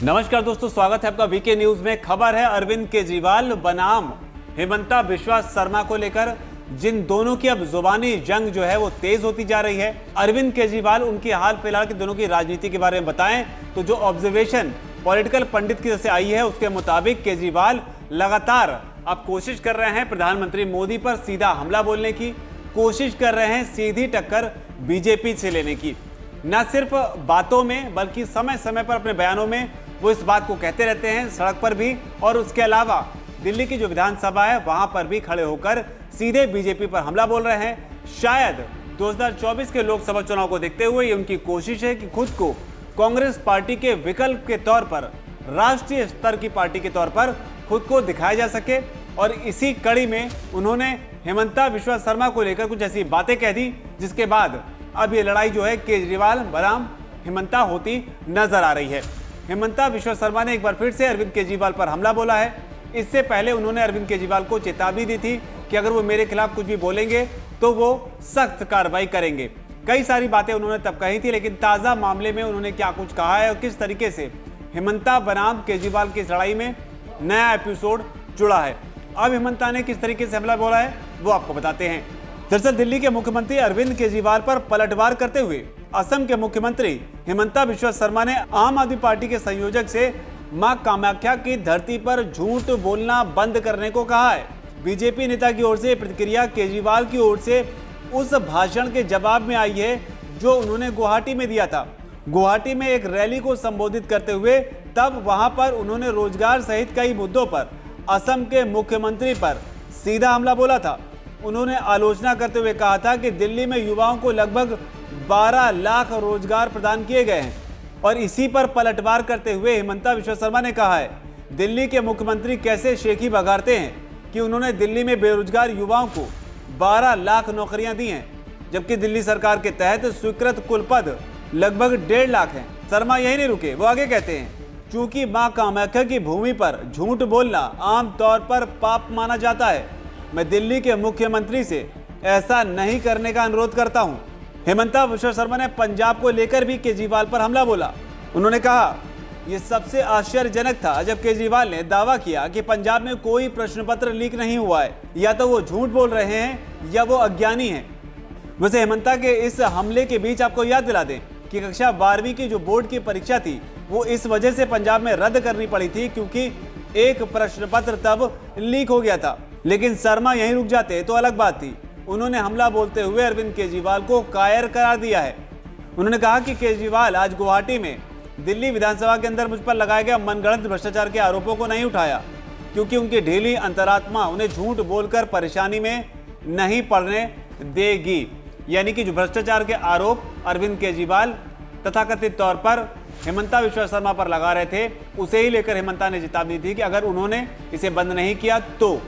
नमस्कार दोस्तों, स्वागत है आपका वीके न्यूज में। खबर है अरविंद केजरीवाल बनाम हेमंता बिश्वा शर्मा को लेकर, जिन दोनों की अब जुबानी जंग जो है वो तेज होती जा रही है। अरविंद केजरीवाल उनकी हाल फिलहाल के दोनों की राजनीति के बारे में बताएं तो जो ऑब्जर्वेशन पॉलिटिकल पंडित की तरफ से आई है उसके मुताबिक केजरीवाल लगातार अब कोशिश कर रहे हैं प्रधानमंत्री मोदी पर सीधा हमला बोलने की, कोशिश कर रहे हैं सीधी टक्कर बीजेपी से लेने की। न सिर्फ बातों में बल्कि समय समय पर अपने बयानों में वो इस बात को कहते रहते हैं, सड़क पर भी, और उसके अलावा दिल्ली की जो विधानसभा है वहां पर भी खड़े होकर सीधे बीजेपी पर हमला बोल रहे हैं। शायद 2024 के लोकसभा चुनाव को देखते हुए ये उनकी कोशिश है कि खुद को कांग्रेस पार्टी के विकल्प के तौर पर, राष्ट्रीय स्तर की पार्टी के तौर पर खुद को दिखाया जा सके। और इसी कड़ी में उन्होंने हेमंता बिश्वा शर्मा को लेकर कुछ ऐसी बातें कह दी जिसके बाद अब ये लड़ाई जो है केजरीवाल बनाम हेमंता होती नजर आ रही है। हेमंता बिश्वा शर्मा ने एक बार फिर से अरविंद केजरीवाल पर हमला बोला है। इससे पहले उन्होंने अरविंद केजरीवाल को चेतावनी दी थी कि अगर वो मेरे खिलाफ कुछ भी बोलेंगे तो वो सख्त कार्रवाई करेंगे। कई सारी बातें उन्होंने तब कही थी, लेकिन ताज़ा मामले में उन्होंने क्या कुछ कहा है और किस तरीके से हेमंता बनाम केजरीवाल की इस लड़ाई में नया एपिसोड जुड़ा है, अब हेमंता ने किस तरीके से हमला बोला है वो आपको बताते हैं। दरअसल दिल्ली के मुख्यमंत्री अरविंद केजरीवाल पर पलटवार करते हुए असम के मुख्यमंत्री हेमंता बिश्वा शर्मा ने आम आदमी पार्टी के संयोजक से मां कामाख्या की धरती पर झूठ बोलना बंद करने को कहा है। बीजेपी नेता की ओर से प्रतिक्रिया केजरीवाल की ओर से उस भाषण के जवाब में आई है जो उन्होंने गुवाहाटी में दिया था। गुवाहाटी में एक रैली को संबोधित करते हुए तब वहां पर उन्होंने रोजगार सहित कई मुद्दों पर असम के मुख्यमंत्री पर सीधा हमला बोला था। उन्होंने आलोचना करते हुए कहा था कि दिल्ली में युवाओं को लगभग 12 लाख रोजगार प्रदान किए गए हैं। और इसी पर पलटवार करते हुए हेमंता बिश्वा शर्मा ने कहा है दिल्ली के मुख्यमंत्री कैसे शेखी बघारते हैं कि उन्होंने दिल्ली में बेरोजगार युवाओं को 12 लाख नौकरियां दी हैं, जबकि दिल्ली सरकार के तहत स्वीकृत कुल पद लगभग 1.5 लाख हैं। शर्मा यही नहीं रुके, वो आगे कहते हैं चूंकि मां कामाख्या की भूमि पर झूठ बोलना आमतौर पर पाप माना जाता है, मैं दिल्ली के मुख्यमंत्री से ऐसा नहीं करने का अनुरोध करता हूं। हेमंता बिश्वा शर्मा ने पंजाब को लेकर भी केजरीवाल पर हमला बोला। उन्होंने कहा यह सबसे आश्चर्यजनक था जब केजरीवाल ने दावा किया कि पंजाब में कोई प्रश्न पत्र लीक नहीं हुआ है। या तो वो झूठ बोल रहे हैं या वो अज्ञानी हैं। वैसे हेमंता के इस हमले के बीच आपको याद दिला दें कि कक्षा 12वीं की जो बोर्ड की परीक्षा थी वो इस वजह से पंजाब में रद्द करनी पड़ी थी क्योंकि एक प्रश्न पत्र तब लीक हो गया था। लेकिन शर्मा यहीं रुक जाते तो अलग बात थी। उन्होंने हमला बोलते हुए अरविंद केजरीवाल को कायर करार दिया है। उन्होंने कहा कि केजरीवाल आज गुवाहाटी में दिल्ली विधानसभा के अंदर मुझ पर लगाए गए मनगढ़ंत भ्रष्टाचार के आरोपों को नहीं उठाया क्योंकि उनकी ढीली अंतरात्मा उन्हें झूठ बोलकर परेशानी में नहीं पड़ने देगी। यानी कि जो भ्रष्टाचार के आरोप अरविंद केजरीवाल तथाकथित तौर पर हेमंता बिश्वा शर्मा पर लगा रहे थे, उसे ही लेकर हेमंता ने चेतावनी दी कि अगर उन्होंने इसे बंद नहीं किया तो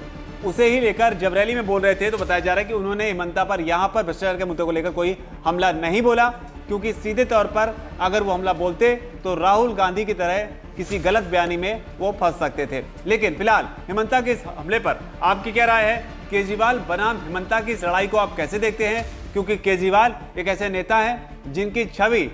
उसे ही लेकर जब रैली में बोल रहे थे तो बताया जा रहा है कि उन्होंने हेमंता पर यहाँ पर भ्रष्टाचार के मुद्दे को लेकर कोई हमला नहीं बोला, क्योंकि सीधे तौर पर अगर वो हमला बोलते तो राहुल गांधी की तरह किसी गलत बयानी में वो फंस सकते थे। लेकिन फिलहाल हेमंता के इस हमले पर आपकी क्या राय है? केजरीवाल बनाम हेमंता की इस लड़ाई को आप कैसे देखते हैं? क्योंकि केजरीवाल एक ऐसे नेता हैं जिनकी छवि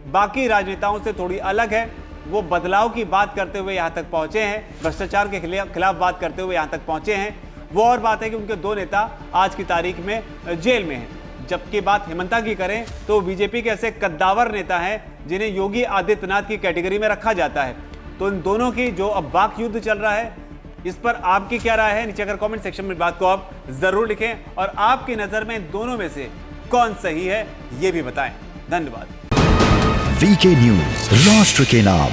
बाकी राजनेताओं से थोड़ी अलग है। वो बदलाव की बात करते हुए यहाँ तक पहुँचे हैं, भ्रष्टाचार के खिलाफ बात करते हुए यहाँ तक पहुँचे हैं। वो और बात है कि उनके दो नेता आज की तारीख में जेल में हैं। जबकि बात हेमंता की करें तो बीजेपी के ऐसे कद्दावर नेता हैं जिन्हें योगी आदित्यनाथ की कैटेगरी में रखा जाता है। तो इन दोनों की जो अब वाक युद्ध चल रहा है, इस पर आपकी क्या राय है? नीचे अगर कमेंट सेक्शन में बात को आप जरूर लिखें और आपकी नजर में दोनों में से कौन सही है ये भी बताएं। धन्यवाद। वीके न्यूज, राष्ट्र के नाम।